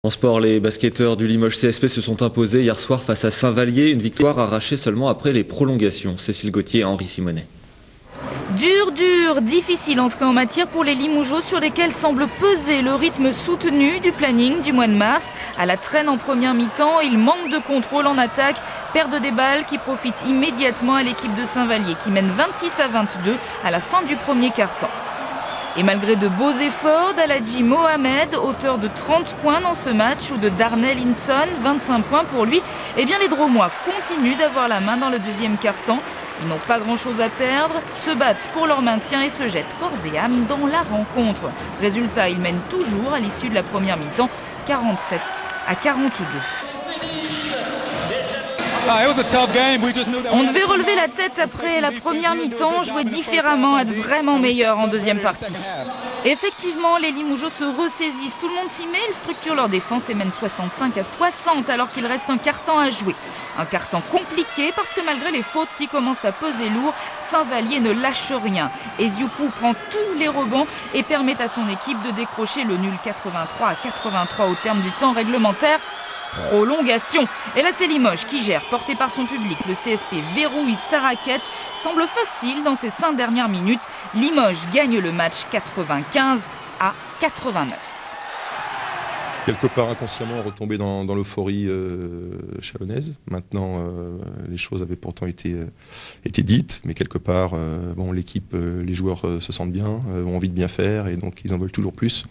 En sport, les basketteurs du Limoges CSP se sont imposés hier soir face à Saint-Vallier, une victoire arrachée seulement après les prolongations. Cécile Gauthier et Henri Simonet. Difficile entrée en matière pour les Limougeaux sur lesquels semble peser le rythme soutenu du planning du mois de mars. À la traîne en première mi-temps, ils manquent de contrôle en attaque, perdent des balles qui profitent immédiatement à l'équipe de Saint-Vallier qui mène 26-22 à la fin du premier quart-temps. Et malgré de beaux efforts d'Aladji Mohamed, auteur de 30 points dans ce match, ou de Darnell Hinson, 25 points pour lui, eh bien les Dromois continuent d'avoir la main dans le deuxième quart-temps. Ils n'ont pas grand-chose à perdre, se battent pour leur maintien et se jettent corps et âme dans la rencontre. Résultat, ils mènent toujours à l'issue de la première mi-temps, 47-42. On devait relever la tête après la première mi-temps, jouer différemment, être vraiment meilleur en deuxième partie. Effectivement, les Limougeaux se ressaisissent, tout le monde s'y met, ils structurent leur défense et mènent 65-60 alors qu'il reste un quart-temps à jouer. Un quart-temps compliqué parce que malgré les fautes qui commencent à peser lourd, Saint-Vallier ne lâche rien. Ezioukou prend tous les rebonds et permet à son équipe de décrocher le nul 83-83 au terme du temps réglementaire. Prolongation. Et là c'est Limoges qui gère, porté par son public. Le CSP verrouille sa raquette, semble facile dans ces 5 dernières minutes. Limoges gagne le match 95-89. Quelque part inconsciemment retombé dans l'euphorie chalonnaise. Maintenant, les choses avaient pourtant été dites, mais quelque part, l'équipe, les joueurs se sentent bien, ont envie de bien faire, et donc ils en veulent toujours plus.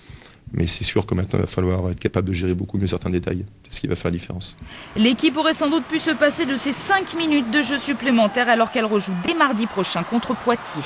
Mais c'est sûr que maintenant, il va falloir être capable de gérer beaucoup mieux certains détails. C'est ce qui va faire la différence. L'équipe aurait sans doute pu se passer de ces 5 minutes de jeu supplémentaires alors qu'elle rejoue dès mardi prochain contre Poitiers.